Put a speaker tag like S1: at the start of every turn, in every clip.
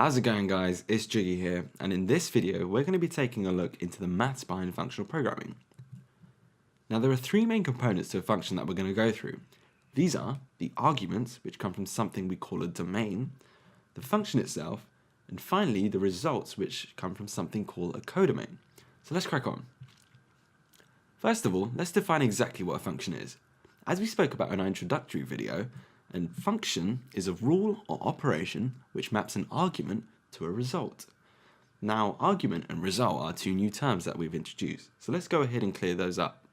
S1: How's it going, guys? It's Jiggy here, and in this video we're going to be taking a look into the maths behind functional programming. Now there are three main components to a function that we're going to go through. These are the arguments, which come from something we call a domain, the function itself, and finally the results, which come from something called a codomain. So let's crack on. First of all, let's define exactly what a function is. As we spoke about in our introductory video, a function is a rule or operation which maps an argument to a result. Now, argument and result are two new terms that we've introduced, so let's go ahead and clear those up.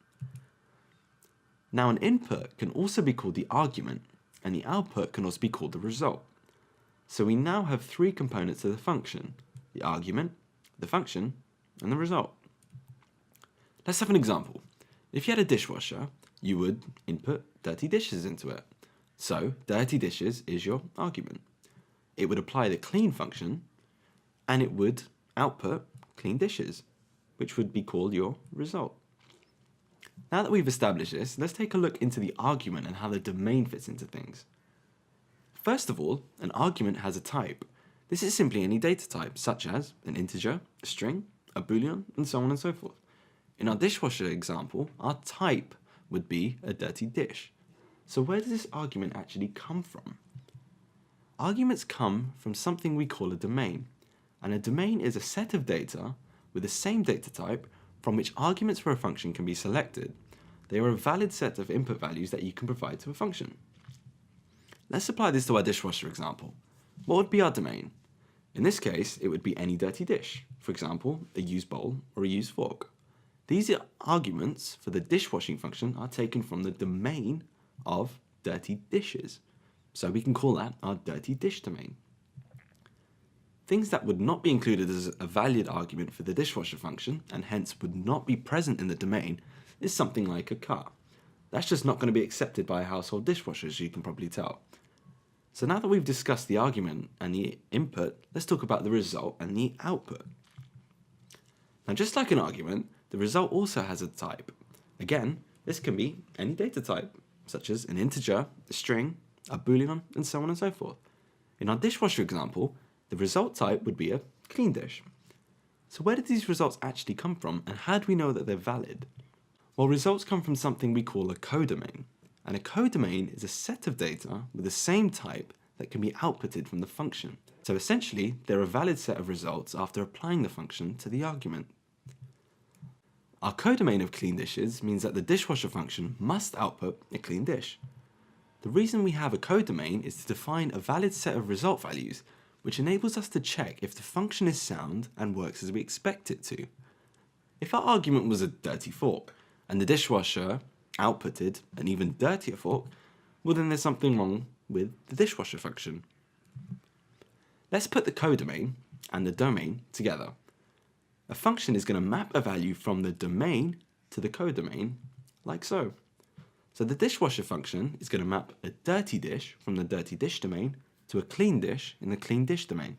S1: Now, an input can also be called the argument, and the output can also be called the result. So we now have three components to the function: the argument, the function, and the result. Let's have an example. If you had a dishwasher, you would input dirty dishes into it. So, dirty dishes is your argument. It would apply the clean function, and it would output clean dishes, which would be called your result. Now that we've established this, let's take a look into the argument and how the domain fits into things. First of all, an argument has a type. This is simply any data type, such as an integer, a string, a boolean, and so on and so forth. In our dishwasher example, our type would be a dirty dish. So where does this argument actually come from? Arguments come from something we call a domain, and a domain is a set of data with the same data type from which arguments for a function can be selected. They are a valid set of input values that you can provide to a function. Let's apply this to our dishwasher example. What would be our domain? In this case, it would be any dirty dish, for example, a used bowl or a used fork. These arguments for the dishwashing function are taken from the domain of dirty dishes, so we can call that our dirty dish domain. Things that would not be included as a valid argument for the dishwasher function, and hence would not be present in the domain, is something like a car. That's just not going to be accepted by a household dishwasher, as you can probably tell. So now that we've discussed the argument and the input, let's talk about the result and the output. Now, just like an argument, the result also has a type. Again, this can be any data type, such as an integer, a string, a boolean, and so on and so forth. In our dishwasher example, the result type would be a clean dish. So where did these results actually come from, and how do we know that they're valid? Well, results come from something we call a codomain, and a codomain is a set of data with the same type that can be outputted from the function. So essentially, they're a valid set of results after applying the function to the argument. Our codomain of clean dishes means that the dishwasher function must output a clean dish. The reason we have a codomain is to define a valid set of result values, which enables us to check if the function is sound and works as we expect it to. If our argument was a dirty fork, and the dishwasher outputted an even dirtier fork, well then there's something wrong with the dishwasher function. Let's put the codomain and the domain together. A function is going to map a value from the domain to the codomain, like so. So the dishwasher function is going to map a dirty dish from the dirty dish domain to a clean dish in the clean dish domain.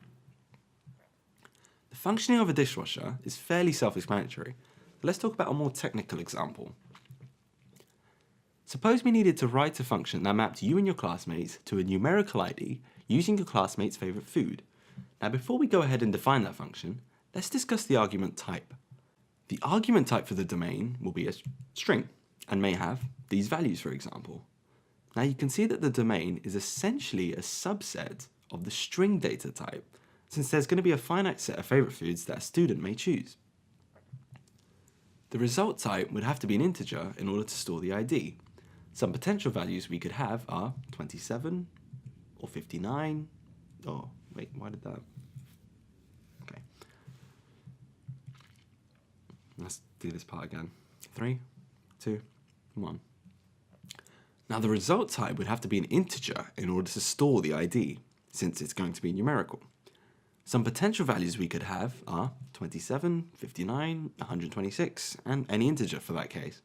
S1: The functioning of a dishwasher is fairly self-explanatory, but let's talk about a more technical example. Suppose we needed to write a function that mapped you and your classmates to a numerical ID using your classmate's favourite food. Now before we go ahead and define that function, let's discuss the argument type. The argument type for the domain will be a string and may have these values, for example. Now you can see that the domain is essentially a subset of the string data type, since there's going to be a finite set of favourite foods that a student may choose. The result type would have to be an integer in order to store the ID. Some potential values we could have are 27 or 59. Oh, wait, why did that? Okay. Let's do this part again. 3, 2, 1. Now the result type would have to be an integer in order to store the ID, since it's going to be numerical. Some potential values we could have are 27, 59, 126, and any integer for that case.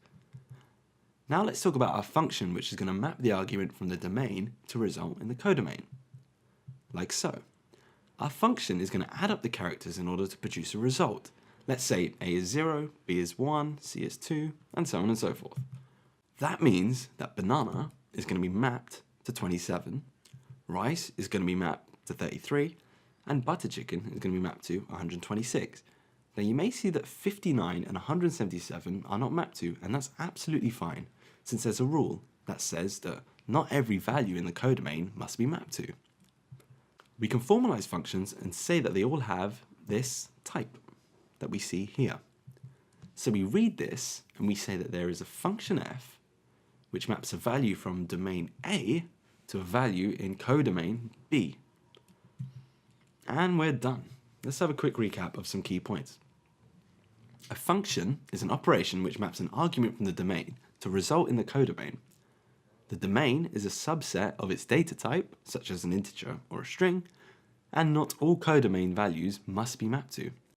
S1: Now let's talk about our function, which is going to map the argument from the domain to result in the codomain. Like so. Our function is going to add up the characters in order to produce a result. Let's say A is 0, B is 1, C is 2, and so on and so forth. That means that banana is going to be mapped to 27, rice is going to be mapped to 33, and butter chicken is going to be mapped to 126. Now you may see that 59 and 177 are not mapped to, and that's absolutely fine, since there's a rule that says that not every value in the codomain must be mapped to. We can formalize functions and say that they all have this type that we see here. So we read this and we say that there is a function f which maps a value from domain A to a value in codomain B. And we're done. Let's have a quick recap of some key points. A function is an operation which maps an argument from the domain to result in the codomain. The domain is a subset of its data type, such as an integer or a string, and not all codomain values must be mapped to.